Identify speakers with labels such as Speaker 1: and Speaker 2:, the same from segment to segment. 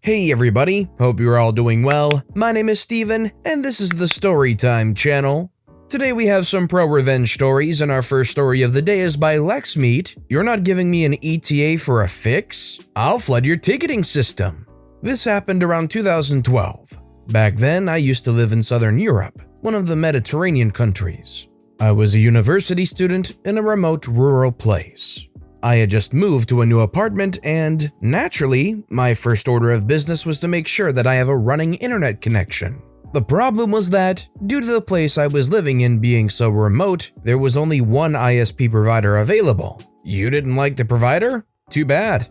Speaker 1: Hey everybody, hope you're all doing well. My name is Steven, and this is the Storytime channel. Today we have some pro-revenge stories, and our first story of the day is by Lexmeet. You're not giving me an ETA for a fix? I'll flood your ticketing system. This happened around 2012. Back then, I used to live in Southern Europe, one of the Mediterranean countries. I was a university student in a remote rural place. I had just moved to a new apartment and, naturally, my first order of business was to make sure that I have a running internet connection. The problem was that, due to the place I was living in being so remote, there was only one ISP provider available. You didn't like the provider? Too bad.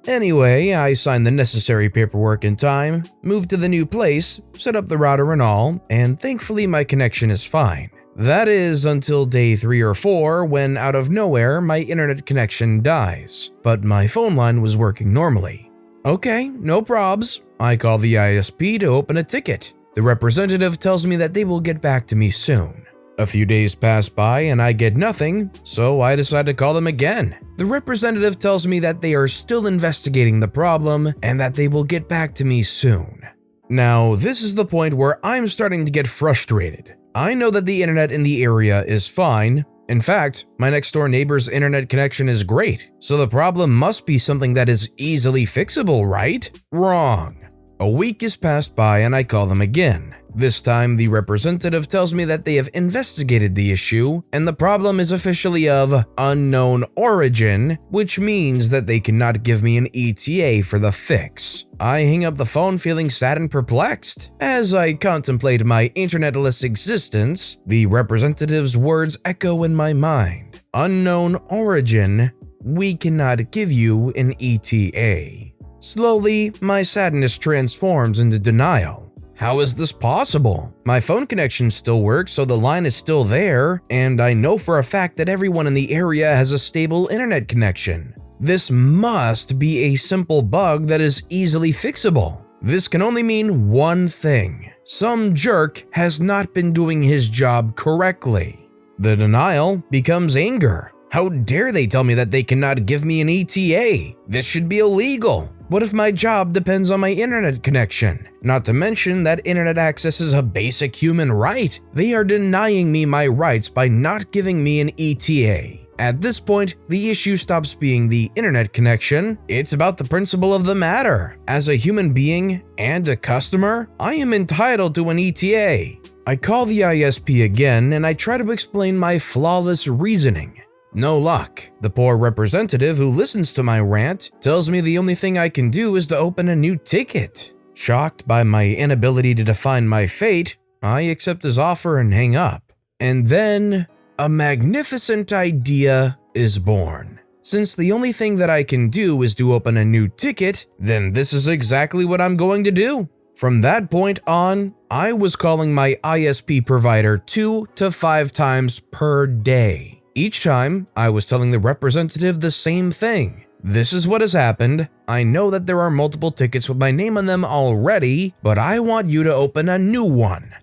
Speaker 1: Anyway, I signed the necessary paperwork in time, moved to the new place, set up the router and all, and thankfully my connection is fine. That is until day 3 or 4 when out of nowhere my internet connection dies, but my phone line was working normally. Okay, no probs. I call the ISP to open a ticket. The representative tells me that they will get back to me soon. A few days pass by and I get nothing, so I decide to call them again. The representative tells me that they are still investigating the problem and that they will get back to me soon. Now, this is the point where I'm starting to get frustrated. I know that the internet in the area is fine. In fact, my next door neighbor's internet connection is great, so the problem must be something that is easily fixable, right? Wrong. A week has passed by and I call them again. This time, the representative tells me that they have investigated the issue and the problem is officially of unknown origin, which means that they cannot give me an ETA for the fix. I hang up the phone feeling sad and perplexed. As I contemplate my internetless existence, the representative's words echo in my mind. Unknown origin, we cannot give you an ETA. Slowly, my sadness transforms into denial. How is this possible? My phone connection still works, so the line is still there, and I know for a fact that everyone in the area has a stable internet connection. This must be a simple bug that is easily fixable. This can only mean one thing. Some jerk has not been doing his job correctly. The denial becomes anger. How dare they tell me that they cannot give me an ETA? This should be illegal. What if my job depends on my internet connection? Not to mention that internet access is a basic human right. They are denying me my rights by not giving me an ETA. At this point, the issue stops being the internet connection. It's about the principle of the matter. As a human being and a customer, I am entitled to an ETA. I call the ISP again and I try to explain my flawless reasoning. No luck. The poor representative who listens to my rant tells me the only thing I can do is to open a new ticket. Shocked by my inability to define my fate, I accept his offer and hang up. And then, a magnificent idea is born. Since the only thing that I can do is to open a new ticket, then this is exactly what I'm going to do. From that point on, I was calling my ISP provider 2 to 5 times per day. Each time, I was telling the representative the same thing. This is what has happened. I know that there are multiple tickets with my name on them already, but I want you to open a new one.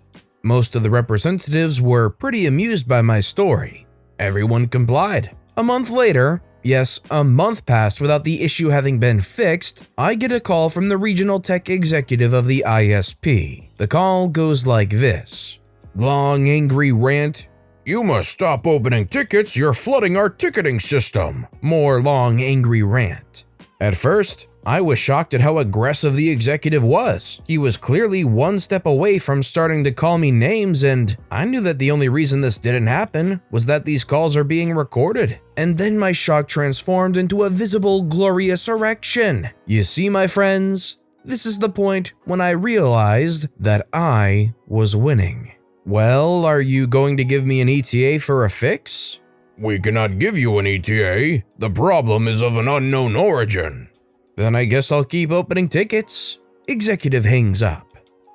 Speaker 1: Most of the representatives were pretty amused by my story. Everyone complied. A month later, yes, a month passed without the issue having been fixed, I get a call from the regional tech executive of the ISP. The call goes like this. Long, angry rant. You must stop opening tickets, you're flooding our ticketing system. More long, angry rant. At first, I was shocked at how aggressive the executive was. He was clearly one step away from starting to call me names, and I knew that the only reason this didn't happen was that these calls are being recorded. And then my shock transformed into a visible, glorious erection. You see, my friends, this is the point when I realized that I was winning. Well, are you going to give me an ETA for a fix? We cannot give you an ETA. The problem is of an unknown origin. Then I guess I'll keep opening tickets. Executive hangs up.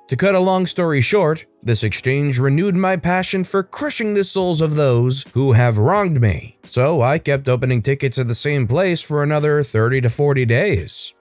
Speaker 1: To cut a long story short, this exchange renewed my passion for crushing the souls of those who have wronged me. So I kept opening tickets at the same place for another 30 to 40 days.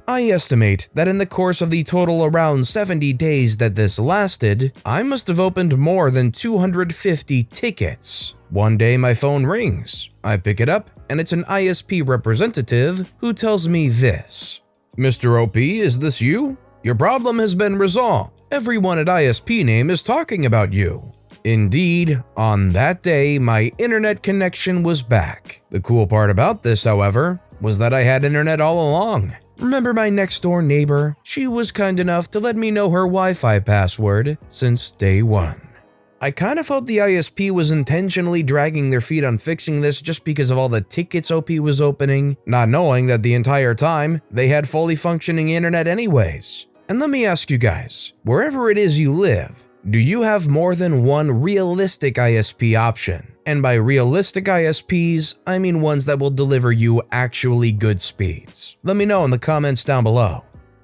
Speaker 1: I estimate that in the course of the total around 70 days that this lasted, I must have opened more than 250 tickets. One day my phone rings. I pick it up, and it's an ISP representative who tells me this. Mr. OP, is this you? Your problem has been resolved. Everyone at ISP name is talking about you. Indeed, on that day, my internet connection was back. The cool part about this, however, was that I had internet all along. Remember my next door neighbor? She was kind enough to let me know her Wi-Fi password since day one. I kind of felt the ISP was intentionally dragging their feet on fixing this just because of all the tickets OP was opening, not knowing that the entire time they had fully functioning internet anyways. And let me ask you guys, wherever it is you live, do you have more than one realistic ISP option? And by realistic ISPs, I mean ones that will deliver you actually good speeds. Let me know in the comments down below.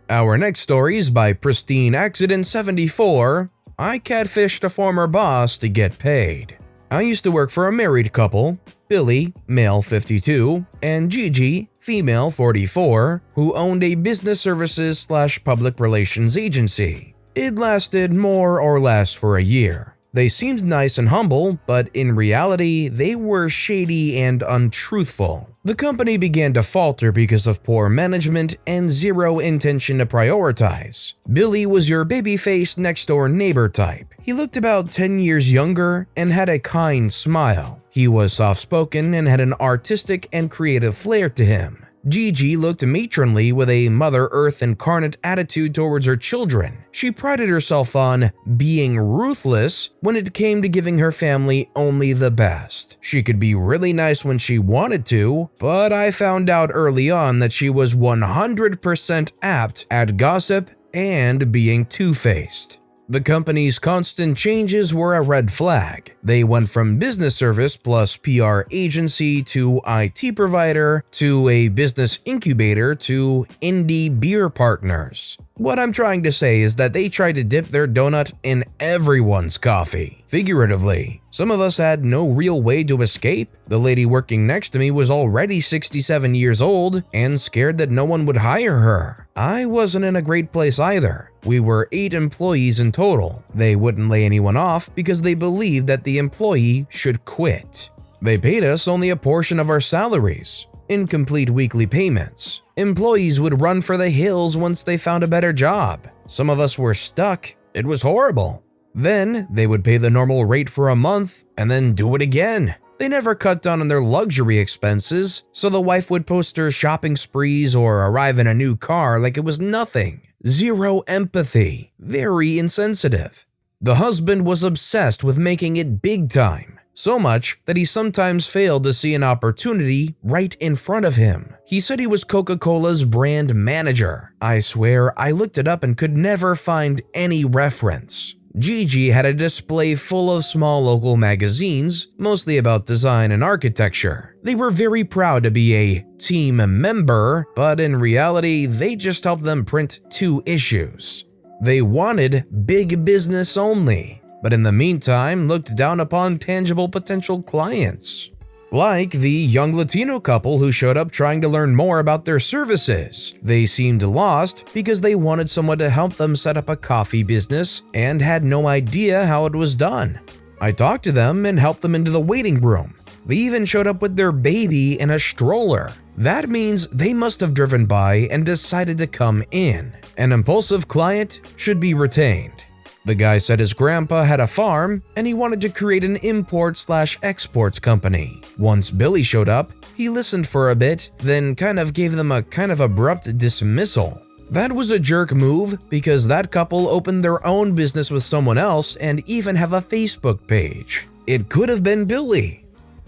Speaker 1: Our next story is by Pristine Accident 74. I catfished a former boss to get paid. I used to work for a married couple, Billy, male 52, and Gigi, female 44, who owned a business services/public relations agency. It lasted more or less for a year. They seemed nice and humble, but in reality, they were shady and untruthful. The company began to falter because of poor management and zero intention to prioritize. Billy was your baby-faced next-door neighbor type. He looked about 10 years younger and had a kind smile. He was soft-spoken and had an artistic and creative flair to him. Gigi looked matronly with a Mother Earth incarnate attitude towards her children. She prided herself on being ruthless when it came to giving her family only the best. She could be really nice when she wanted to, but I found out early on that she was 100% apt at gossip and being two-faced. The company's constant changes were a red flag. They went from business service plus PR agency to IT provider to a business incubator to indie beer partners. What I'm trying to say is that they tried to dip their donut in everyone's coffee. Figuratively, some of us had no real way to escape. The lady working next to me was already 67 years old and scared that no one would hire her. I wasn't in a great place either. We were 8 employees in total. They wouldn't lay anyone off because they believed that the employee should quit. They paid us only a portion of our salaries. Incomplete weekly payments. Employees would run for the hills once they found a better job. Some of us were stuck. It was horrible. Then they would pay the normal rate for a month and then do it again. They never cut down on their luxury expenses, so the wife would post her shopping sprees or arrive in a new car like it was nothing. Zero empathy. Very insensitive. The husband was obsessed with making it big time. So much that he sometimes failed to see an opportunity right in front of him. He said he was Coca-Cola's brand manager. I swear I looked it up and could never find any reference. Gigi had a display full of small local magazines, mostly about design and architecture. They were very proud to be a team member, but in reality, they just helped them print 2 issues. They wanted big business only, but in the meantime looked down upon tangible potential clients. Like the young Latino couple who showed up trying to learn more about their services. They seemed lost because they wanted someone to help them set up a coffee business and had no idea how it was done. I talked to them and helped them into the waiting room. They even showed up with their baby in a stroller. That means they must have driven by and decided to come in. An impulsive client should be retained. The guy said his grandpa had a farm and he wanted to create an import/exports company. Once Billy showed up, he listened for a bit, then kind of gave them a abrupt dismissal. That was a jerk move because that couple opened their own business with someone else and even have a Facebook page. It could have been Billy.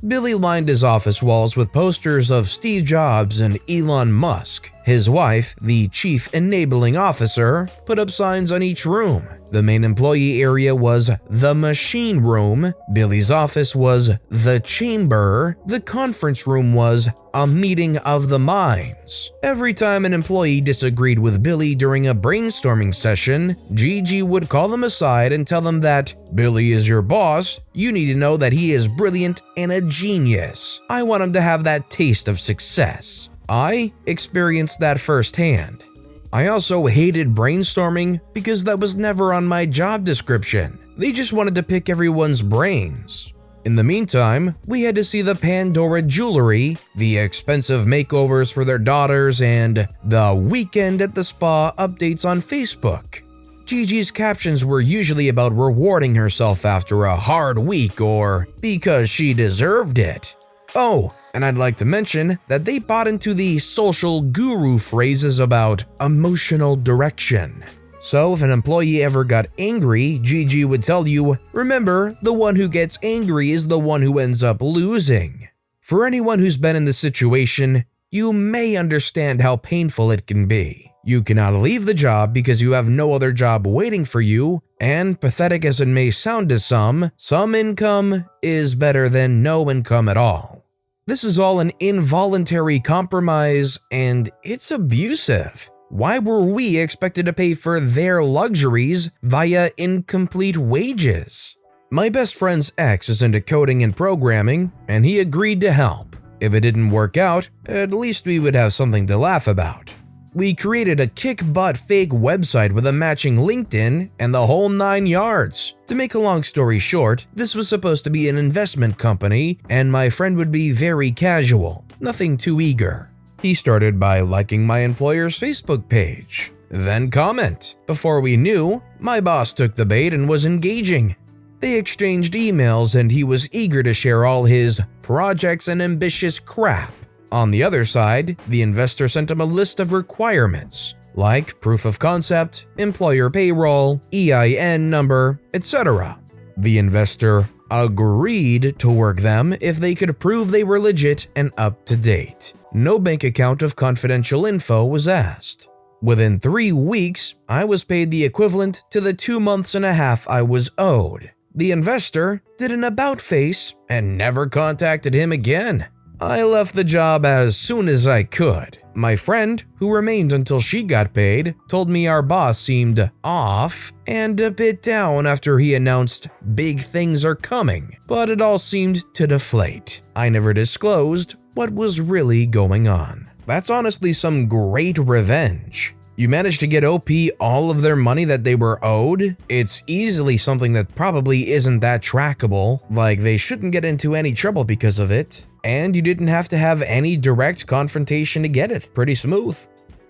Speaker 1: Billy lined his office walls with posters of Steve Jobs and Elon Musk. His wife, the chief enabling officer, put up signs on each room. The main employee area was the machine room, Billy's office was the chamber, the conference room was a meeting of the minds. Every time an employee disagreed with Billy during a brainstorming session, Gigi would call them aside and tell them that, "Billy is your boss, you need to know that he is brilliant and a genius. I want him to have that taste of success." I experienced that firsthand. I also hated brainstorming because that was never on my job description. They just wanted to pick everyone's brains. In the meantime, we had to see the Pandora jewelry, the expensive makeovers for their daughters, and the weekend at the spa updates on Facebook. Gigi's captions were usually about rewarding herself after a hard week or because she deserved it. Oh, and I'd like to mention that they bought into the social guru phrases about emotional direction. So if an employee ever got angry, Gigi would tell you, remember, the one who gets angry is the one who ends up losing. For anyone who's been in this situation, you may understand how painful it can be. You cannot leave the job because you have no other job waiting for you, and pathetic as it may sound to some income is better than no income at all. This is all an involuntary compromise, and it's abusive. Why were we expected to pay for their luxuries via incomplete wages? My best friend's ex is into coding and programming, and he agreed to help. If it didn't work out, at least we would have something to laugh about. We created a kick-butt fake website with a matching LinkedIn and the whole 9 yards. To make a long story short, this was supposed to be an investment company, and my friend would be very casual, nothing too eager. He started by liking my employer's Facebook page, then comment. Before we knew, my boss took the bait and was engaging. They exchanged emails and he was eager to share all his projects and ambitious crap. On the other side, the investor sent him a list of requirements, like proof of concept, employer payroll, EIN number, etc. The investor agreed to work them if they could prove they were legit and up to date. No bank account of confidential info was asked. Within 3 weeks, I was paid the equivalent to the 2 months and a half I was owed. The investor did an about face and never contacted him again. I left the job as soon as I could. My friend, who remained until she got paid, told me our boss seemed off and a bit down after he announced big things are coming, but it all seemed to deflate. I never disclosed what was really going on. That's honestly some great revenge. You managed to get OP all of their money that they were owed? It's easily something that probably isn't that trackable, like they shouldn't get into any trouble because of it. And you didn't have to have any direct confrontation to get it. Pretty smooth.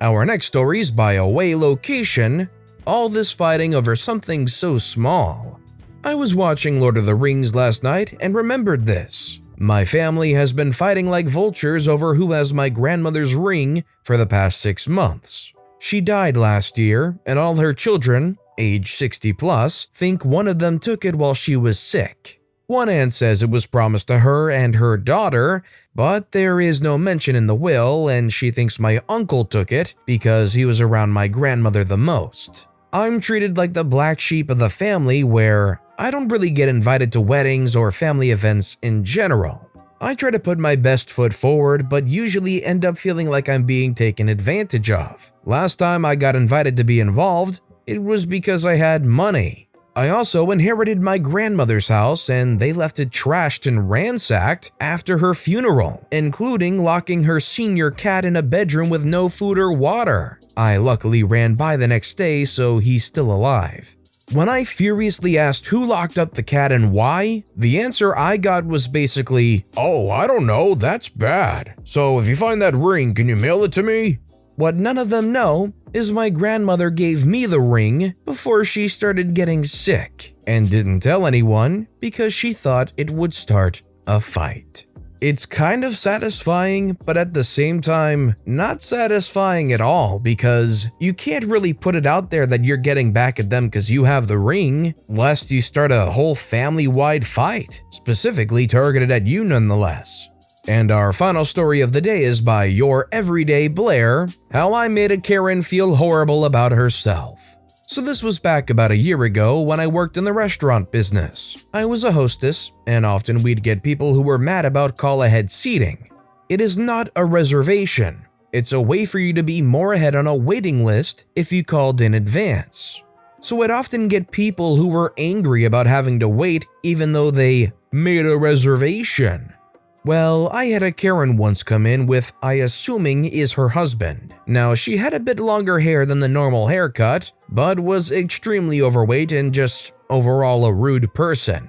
Speaker 1: Our next story is by away location. All this fighting over something so small. I was watching Lord of the Rings last night and remembered this. My family has been fighting like vultures over who has my grandmother's ring for the past 6 months. She died last year, and all her children, age 60 plus, think one of them took it while she was sick. One aunt says it was promised to her and her daughter, but there is no mention in the will, and she thinks my uncle took it because he was around my grandmother the most. I'm treated like the black sheep of the family where I don't really get invited to weddings or family events in general. I try to put my best foot forward, but usually end up feeling like I'm being taken advantage of. Last time I got invited to be involved, it was because I had money. I also inherited my grandmother's house and they left it trashed and ransacked after her funeral, including locking her senior cat in a bedroom with no food or water. I luckily ran by the next day, so he's still alive. When I furiously asked who locked up the cat and why, the answer I got was basically, "Oh, I don't know, that's bad. So if you find that ring, can you mail it to me?" What none of them know is my grandmother gave me the ring before she started getting sick and didn't tell anyone because she thought it would start a fight. It's kind of satisfying, but at the same time, not satisfying at all because you can't really put it out there that you're getting back at them because you have the ring, lest you start a whole family-wide fight, specifically targeted at you nonetheless. And our final story of the day is by Your Everyday Blair, How I Made a Karen Feel Horrible About Herself. So this was back about a year ago when I worked in the restaurant business. I was a hostess, and often we'd get people who were mad about call-ahead seating. It is not a reservation. It's a way for you to be more ahead on a waiting list if you called in advance. So I'd often get people who were angry about having to wait even though they made a reservation. Well, I had a Karen once come in with I assuming is her husband. Now, she had a bit longer hair than the normal haircut, but was extremely overweight and just overall a rude person.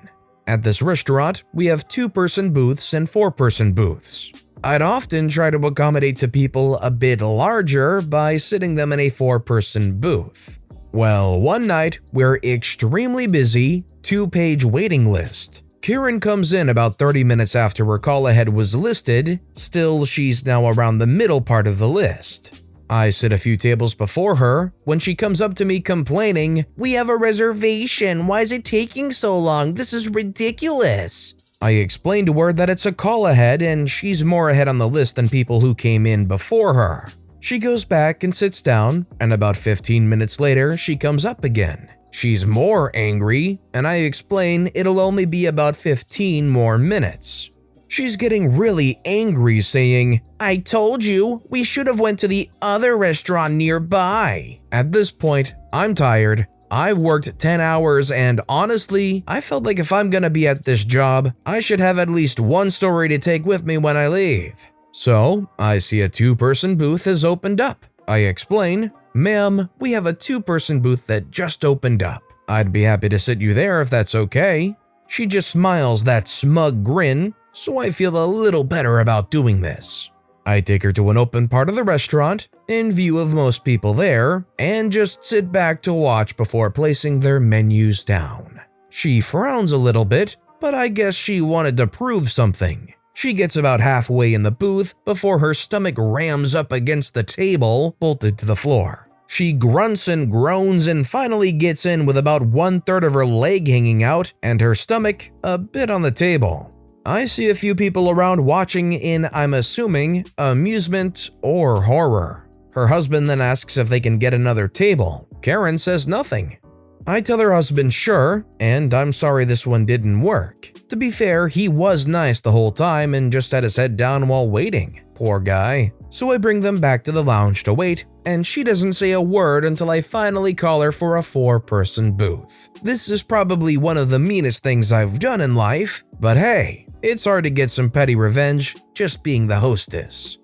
Speaker 1: At this restaurant, we have 2-person booths and 4-person booths. I'd often try to accommodate to people a bit larger by sitting them in a 4-person booth. Well, one night, we're extremely busy, 2-page waiting list. Karen comes in about 30 minutes after her call ahead was listed, still she's now around the middle part of the list. I sit a few tables before her when she comes up to me complaining, "We have a reservation, why is it taking so long? This is ridiculous." I explained to her that it's a call ahead and she's more ahead on the list than people who came in before her. She goes back and sits down, and about 15 minutes later, she comes up again. She's more angry, and I explain it'll only be about 15 more minutes. She's getting really angry, saying, "I told you, we should have went to the other restaurant nearby." At this point, I'm tired. I've worked 10 hours and honestly, I felt like if I'm gonna be at this job, I should have at least one story to take with me when I leave. So, I see a 2-person booth has opened up. I explain, "Ma'am, we have a 2-person booth that just opened up. I'd be happy to sit you there if that's okay." She just smiles that smug grin, so I feel a little better about doing this. I take her to an open part of the restaurant, in view of most people there, and just sit back to watch before placing their menus down. She frowns a little bit, but I guess she wanted to prove something. She gets about halfway in the booth before her stomach rams up against the table, bolted to the floor. She grunts and groans and finally gets in with about 1/3 of her leg hanging out and her stomach a bit on the table. I see a few people around watching in, I'm assuming, amusement or horror. Her husband then asks if they can get another table. Karen says nothing. I tell her husband sure, and I'm sorry this one didn't work. To be fair, he was nice the whole time and just had his head down while waiting. Poor guy. So I bring them back to the lounge to wait, and she doesn't say a word until I finally call her for a 4-person booth. This is probably one of the meanest things I've done in life, but hey, it's hard to get some petty revenge just being the hostess.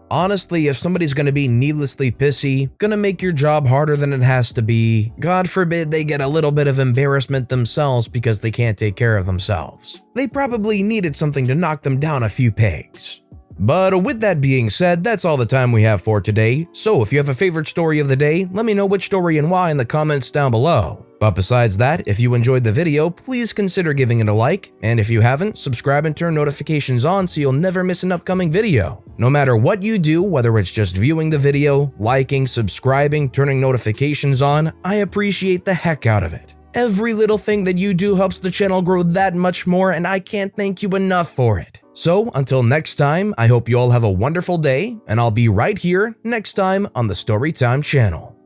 Speaker 1: Honestly, if somebody's gonna be needlessly pissy, gonna make your job harder than it has to be, God forbid they get a little bit of embarrassment themselves because they can't take care of themselves. They probably needed something to knock them down a few pegs. But with that being said, that's all the time we have for today, so if you have a favorite story of the day, let me know which story and why in the comments down below. But besides that, if you enjoyed the video, please consider giving it a like, and if you haven't, subscribe and turn notifications on so you'll never miss an upcoming video. No matter what you do, whether it's just viewing the video, liking, subscribing, turning notifications on, I appreciate the heck out of it. Every little thing that you do helps the channel grow that much more, and I can't thank you enough for it. So, until next time, I hope you all have a wonderful day, and I'll be right here next time on the Storytime channel.